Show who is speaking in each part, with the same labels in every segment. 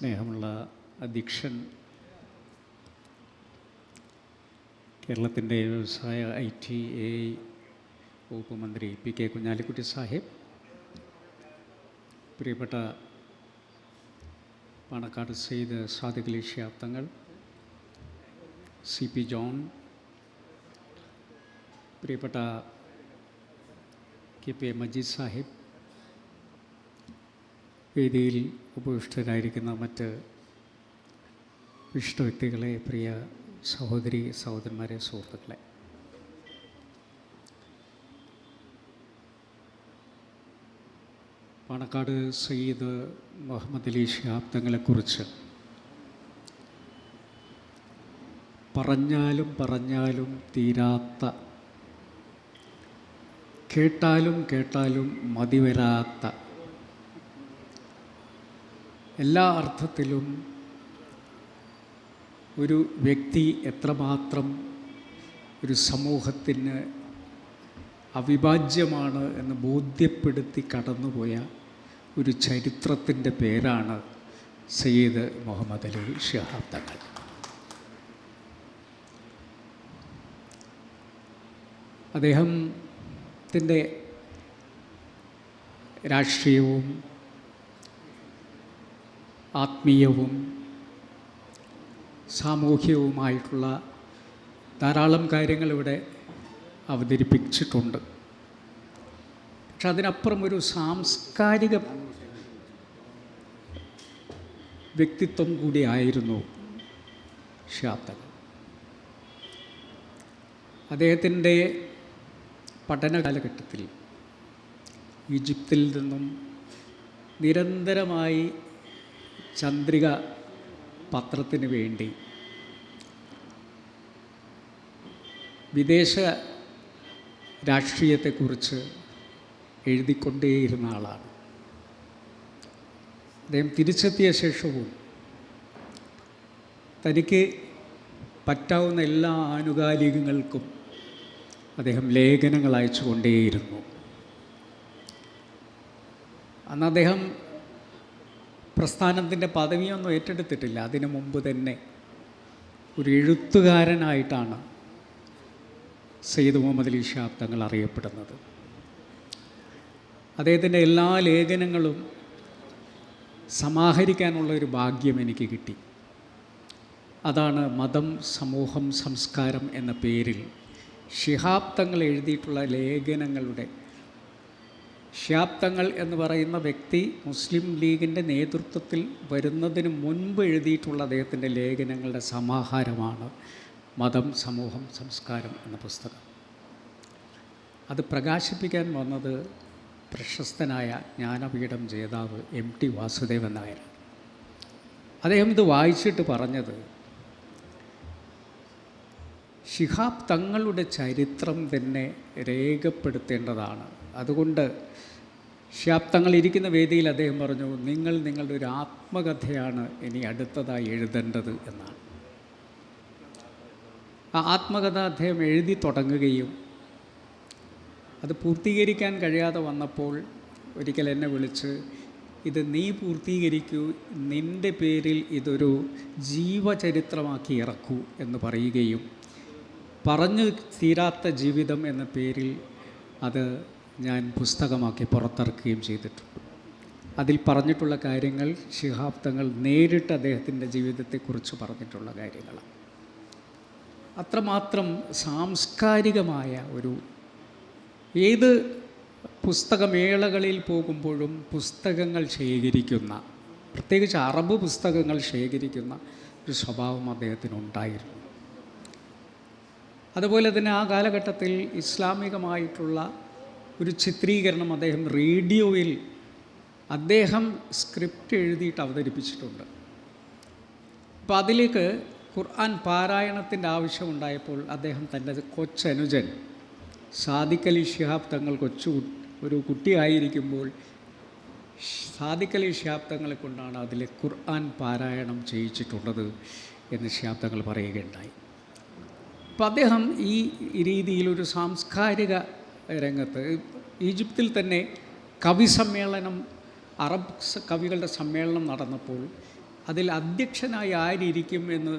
Speaker 1: സ്നേഹമുള്ള അധ്യക്ഷൻ, കേരളത്തിൻ്റെ വ്യവസായ IT AI വകുപ്പ് മന്ത്രി PK കുഞ്ഞാലിക്കുട്ടി സാഹിബ്, പ്രിയപ്പെട്ട പാണക്കാട് സെയ്ദ് സാദിഖ് അലി ശിഹാബ് തങ്ങൾ, CP ജോൺ, പ്രിയപ്പെട്ട KP മജീദ് സാഹിബ്, വേദിയിൽ ഉപവിഷ്ടരായിരിക്കുന്ന മറ്റ് വിശിഷ്ട വ്യക്തികളെ, പ്രിയ സഹോദരി സഹോദരന്മാരെ, സുഹൃത്തുക്കളെ, പാണക്കാട് സയ്യിദ് മുഹമ്മദ് അലി ശിഹാബ് തങ്ങളെക്കുറിച്ച് പറഞ്ഞാലും തീരാത്ത, കേട്ടാലും മതിവരാത്ത, എല്ലാ അർത്ഥത്തിലും ഒരു വ്യക്തി എത്രമാത്രം ഒരു സമൂഹത്തിന് അവിഭാജ്യമാണ് എന്ന് ബോധ്യപ്പെടുത്തി കടന്നുപോയ ഒരു ചരിത്രത്തിൻ്റെ പേരാണ് സയ്യിദ് മുഹമ്മദ് അലി ശിഹാബ് തങ്ങൾ. അദ്ദേഹത്തിൻ്റെ രാഷ്ട്രീയവും ആത്മീയവും സാമൂഹികവുമായിട്ടുള്ള ധാരാളം കാര്യങ്ങൾ ഇവിടെ അവതരിപ്പിച്ചിട്ടുണ്ട്. പക്ഷെ അതിനപ്പുറം ഒരു സാംസ്കാരിക വ്യക്തിത്വം കൂടിയായിരുന്നു ശിഹാബ് തങ്ങൾ. അദ്ദേഹത്തിൻ്റെ പഠന കാലഘട്ടത്തിൽ ഈജിപ്തിൽ നിന്നും നിരന്തരമായി ചന്ദ്രിക പത്രത്തിന് വേണ്ടി വിദേശ രാഷ്ട്രീയത്തെക്കുറിച്ച് എഴുതിക്കൊണ്ടേയിരുന്ന ആളാണ്. അദ്ദേഹം തിരിച്ചെത്തിയ ശേഷവും തനിക്ക് പറ്റാവുന്ന എല്ലാ ആനുകാലികങ്ങൾക്കും അദ്ദേഹം ലേഖനങ്ങൾ അയച്ചു കൊണ്ടേയിരുന്നു. അന്ന് അദ്ദേഹം പ്രസ്ഥാനത്തിൻ്റെ പദവിയൊന്നും ഏറ്റെടുത്തിട്ടില്ല. അതിനു മുമ്പ് തന്നെ ഒരു എഴുത്തുകാരനായിട്ടാണ് സയ്യിദ് മുഹമ്മദ് അലി ശിഹാബ് തങ്ങൾ അറിയപ്പെടുന്നത്. അദ്ദേഹത്തിൻ്റെ എല്ലാ ലേഖനങ്ങളും സമാഹരിക്കാനുള്ള ഒരു ഭാഗ്യം എനിക്ക് കിട്ടി. അതാണ് മതം, സമൂഹം, സംസ്കാരം എന്ന പേരിൽ ശിഹാബ് തങ്ങൾ എഴുതിയിട്ടുള്ള ലേഖനങ്ങളുടെ, ശിഹാബ് തങ്ങൾ എന്ന് പറയുന്ന വ്യക്തി മുസ്ലിം ലീഗിൻ്റെ നേതൃത്വത്തിൽ വരുന്നതിന് മുൻപ് എഴുതിയിട്ടുള്ള അദ്ദേഹത്തിൻ്റെ ലേഖനങ്ങളുടെ സമാഹാരമാണ് മതം, സമൂഹം, സംസ്കാരം എന്ന പുസ്തകം. അത് പ്രകാശിപ്പിക്കാൻ വന്നത് പ്രശസ്തനായ ജ്ഞാനപീഠം ജേതാവ് MT വാസുദേവൻ നായർ. അദ്ദേഹം ഇത് വായിച്ചിട്ട് പറഞ്ഞത്, ശിഹാബ് തങ്ങളുടെ ചരിത്രം തന്നെ രേഖപ്പെടുത്തേണ്ടതാണ്. അതുകൊണ്ട് ശിഹാബ് തങ്ങൾ ഇരിക്കുന്ന വേദിയിൽ അദ്ദേഹം പറഞ്ഞു, നിങ്ങളുടെ ഒരു ആത്മകഥയാണ് ഇനി അടുത്തതായി എഴുതേണ്ടത് എന്നാണ്. ആ ആത്മകഥ അദ്ദേഹം എഴുതി തുടങ്ങുകയും അത് പൂർത്തീകരിക്കാൻ കഴിയാതെ വന്നപ്പോൾ ഒരിക്കൽ എന്നെ വിളിച്ച്, ഇത് നീ പൂർത്തീകരിക്കൂ, നിൻ്റെ പേരിൽ ഇതൊരു ജീവചരിത്രമാക്കി ഇറക്കൂ എന്ന് പറയുകയും, പറഞ്ഞു തീരാത്ത ജീവിതം എന്ന പേരിൽ അത് ഞാൻ പുസ്തകമാക്കി പുറത്തിറക്കുകയും ചെയ്തിട്ടുണ്ട്. അതിൽ പറഞ്ഞിട്ടുള്ള കാര്യങ്ങൾ ശിഹാബ് തങ്ങൾ നേരിട്ട് അദ്ദേഹത്തിൻ്റെ ജീവിതത്തെക്കുറിച്ച് പറഞ്ഞിട്ടുള്ള കാര്യങ്ങളാണ്. അത്രമാത്രം സാംസ്കാരികമായ ഒരു, ഏത് പുസ്തകമേളകളിൽ പോകുമ്പോഴും പുസ്തകങ്ങൾ ശേഖരിക്കുന്ന, പ്രത്യേകിച്ച് അറബ് പുസ്തകങ്ങൾ ശേഖരിക്കുന്ന ഒരു സ്വഭാവം അദ്ദേഹത്തിനുണ്ടായിരുന്നു. അതുപോലെ തന്നെ ആ കാലഘട്ടത്തിൽ ഇസ്ലാമികമായിട്ടുള്ള ഒരു ചിത്രീകരണം അദ്ദേഹം റേഡിയോയിൽ അദ്ദേഹം സ്ക്രിപ്റ്റ് എഴുതിയിട്ട് അവതരിപ്പിച്ചിട്ടുണ്ട്. അപ്പോൾ അതിലേക്ക് ഖുർആൻ പാരായണത്തിൻ്റെ ആവശ്യമുണ്ടായപ്പോൾ അദ്ദേഹം തൻ്റെ കൊച്ചനുജൻ സാദിഖ് അലി ശിഹാബ് തങ്ങൾ ഒരു കുട്ടിയായിരിക്കുമ്പോൾ സാദിഖ് അലി ശിഹാബ് തങ്ങളെ കൊണ്ടാണ് അതിലെ ഖുർആൻ പാരായണം ചെയ്യിച്ചിട്ടുള്ളത് എന്ന് ശിഹാബ് തങ്ങൾ പറയുകയുണ്ടായി. അപ്പോൾ അദ്ദേഹം ഈ രീതിയിലൊരു സാംസ്കാരിക രംഗത്ത് ഈജിപ്തിൽ തന്നെ കവി സമ്മേളനം, അറബ് കവികളുടെ സമ്മേളനം നടന്നപ്പോൾ അതിൽ അധ്യക്ഷനായി ആരിയിരിക്കും എന്ന്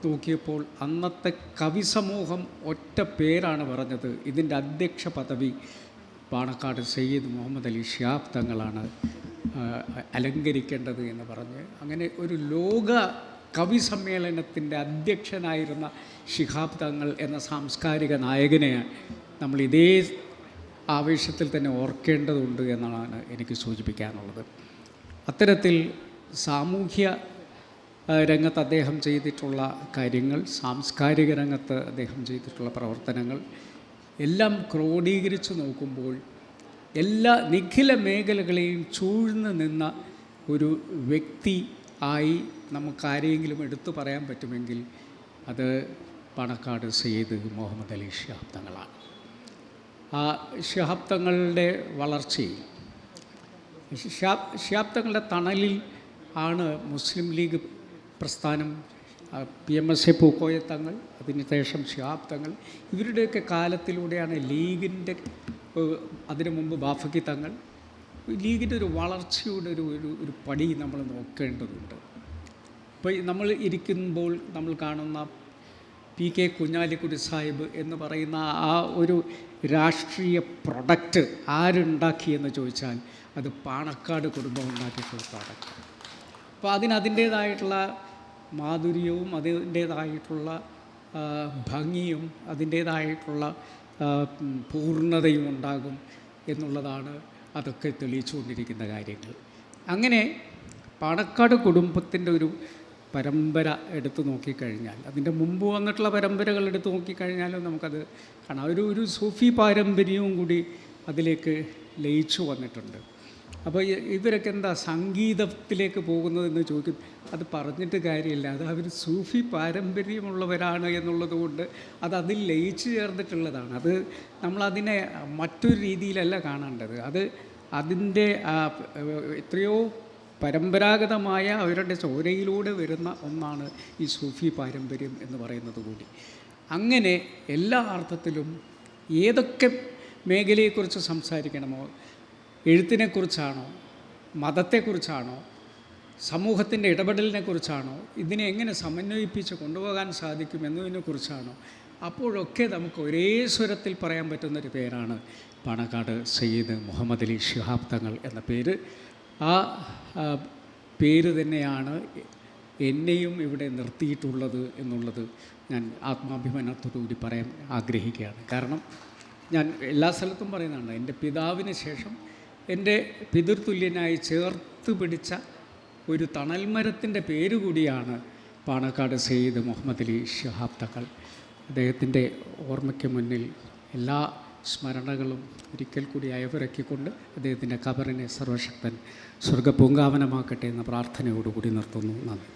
Speaker 1: നോക്കിയപ്പോൾ അന്നത്തെ കവി സമൂഹം ഒറ്റ പേരാണ് പറഞ്ഞത്, ഇതിൻ്റെ അധ്യക്ഷ പദവി പാണക്കാട് സയ്യിദ് മുഹമ്മദ് അലി ശിഹാബ് തങ്ങളാണ് അലങ്കരിക്കേണ്ടത് എന്ന് പറഞ്ഞ് അങ്ങനെ ഒരു ലോക കവി സമ്മേളനത്തിൻ്റെ അധ്യക്ഷനായിരുന്ന ശിഹാബ് തങ്ങൾ എന്ന സാംസ്കാരിക നായകനെ നമ്മൾ ഇതേ ആവേശത്തിൽ തന്നെ ഓർക്കേണ്ടതുണ്ട് എന്നാണ് എനിക്ക് സൂചിപ്പിക്കാനുള്ളത്. അത്തരത്തിൽ സാമൂഹ്യ രംഗത്ത് അദ്ദേഹം ചെയ്തിട്ടുള്ള കാര്യങ്ങൾ, സാംസ്കാരിക രംഗത്ത് അദ്ദേഹം ചെയ്തിട്ടുള്ള പ്രവർത്തനങ്ങൾ എല്ലാം ക്രോഡീകരിച്ച് നോക്കുമ്പോൾ എല്ലാ നിഖില മേഖലകളെയും ചൂഴ്ന്നു നിന്ന ഒരു വ്യക്തി ആയി നമുക്കാരെങ്കിലും എടുത്തു പറയാൻ പറ്റുമെങ്കിൽ അത് പാണക്കാട് സയ്യിദ് മുഹമ്മദ് അലി ശിഹാബ് തങ്ങളാണ്. ആ ശിഹാബ് തങ്ങളുടെ വളർച്ചയിൽ ശിഹാബ് തങ്ങളുടെ തണലിൽ ആണ് മുസ്ലിം ലീഗ് പ്രസ്ഥാനം, PMSA പൂക്കോയ തങ്ങൾ, അതിനുശേഷം ശിഹാബ് തങ്ങൾ, ഇവരുടെയൊക്കെ കാലത്തിലൂടെയാണ് ലീഗിൻ്റെ, അതിനു മുമ്പ് ബാഫക്കി തങ്ങൾ, ലീഗിൻ്റെ ഒരു വളർച്ചയുടെ ഒരു പടി നമ്മൾ നോക്കേണ്ടതുണ്ട്. ഇപ്പോൾ നമ്മൾ ഇരിക്കുമ്പോൾ നമ്മൾ കാണുന്ന PK കുഞ്ഞാലിക്കുട്ടി സാഹിബ് എന്ന് പറയുന്ന ആ ഒരു രാഷ്ട്രീയ പ്രൊഡക്റ്റ് ആരുണ്ടാക്കിയെന്ന് ചോദിച്ചാൽ അത് പാണക്കാട് കുടുംബം ഉണ്ടാക്കിയിട്ടുള്ള പ്രൊഡക്റ്റ്. അപ്പോൾ അതിൻ്റേതായിട്ടുള്ള മാധുര്യവും അതിൻ്റേതായിട്ടുള്ള ഭംഗിയും അതിൻ്റേതായിട്ടുള്ള പൂർണ്ണതയും ഉണ്ടാകും എന്നുള്ളതാണ് അതൊക്കെ തെളിയിച്ചുകൊണ്ടിരിക്കുന്ന കാര്യങ്ങൾ. അങ്ങനെ പാണക്കാട് കുടുംബത്തിൻ്റെ ഒരു പരമ്പര എടുത്തു നോക്കിക്കഴിഞ്ഞാൽ, അതിൻ്റെ മുമ്പ് വന്നിട്ടുള്ള പരമ്പരകൾ എടുത്തു നോക്കിക്കഴിഞ്ഞാലും നമുക്കത് കാണാം. ഒരു സൂഫി പാരമ്പര്യവും കൂടി അതിലേക്ക് ലയിച്ചു വന്നിട്ടുണ്ട്. അപ്പോൾ ഇവരൊക്കെ എന്താ സംഗീതത്തിലേക്ക് പോകുന്നതെന്ന് ചോദിക്കും. അത് പറഞ്ഞിട്ട് കാര്യമില്ല, അത് അവർ സൂഫി പാരമ്പര്യമുള്ളവരാണ് എന്നുള്ളത് കൊണ്ട് അതിൽ ലയിച്ചു ചേർന്നിട്ടുള്ളതാണ്. അത് നമ്മളതിനെ മറ്റൊരു രീതിയിലല്ല കാണേണ്ടത്. അതിൻ്റെ എത്രയോ പരമ്പരാഗതമായ അവരുടെ ചോരയിലൂടെ വരുന്ന ഒന്നാണ് ഈ സൂഫി പാരമ്പര്യം എന്ന് പറയുന്നത് കൂടി. അങ്ങനെ എല്ലാ അർത്ഥത്തിലും ഏതൊക്കെ മേഖലയെക്കുറിച്ച് സംസാരിക്കണമോ, എഴുത്തിനെക്കുറിച്ചാണോ, മതത്തെക്കുറിച്ചാണോ, സമൂഹത്തിൻ്റെ ഇടപെടലിനെക്കുറിച്ചാണോ, ഇതിനെ എങ്ങനെ സമന്വയിപ്പിച്ച് കൊണ്ടുപോകാൻ സാധിക്കും എന്നതിനെക്കുറിച്ചാണോ, അപ്പോഴൊക്കെ നമുക്ക് ഒരേ സ്വരത്തിൽ പറയാൻ പറ്റുന്നൊരു പേരാണ് പാണക്കാട് സയ്യിദ് മുഹമ്മദ് അലി ശിഹാബ് തങ്ങൾ എന്ന പേര്. ആ പേര് തന്നെയാണ് എന്നെയും ഇവിടെ നിർത്തിയിട്ടുള്ളത് എന്നുള്ളത് ഞാൻ ആത്മാഭിമാനത്തോടുകൂടി പറയാൻ ആഗ്രഹിക്കുകയാണ്. കാരണം ഞാൻ എല്ലാ സ്ഥലത്തും പറയുന്നതാണ്, എൻ്റെ പിതാവിന് ശേഷം എൻ്റെ പിതൃതുല്യനായി ചേർത്ത് പിടിച്ച ഒരു തണൽമരത്തിൻ്റെ പേര് കൂടിയാണ് പാണക്കാട് സയ്യിദ് മുഹമ്മദ് അലി ശിഹാബ് തങ്ങൾ. അദ്ദേഹത്തിൻ്റെ ഓർമ്മയ്ക്ക് മുന്നിൽ എല്ലാ സ്മരണകളും ഒരിക്കൽ കൂടി അയവിറക്കിക്കൊണ്ട് അദ്ദേഹത്തിൻ്റെ ഖബറിനെ സർവശക്തൻ സ്വർഗ്ഗപൂങ്കാവനമാക്കട്ടെ എന്ന പ്രാർത്ഥനയോടുകൂടി നിർത്തുന്നു. നന്ദി.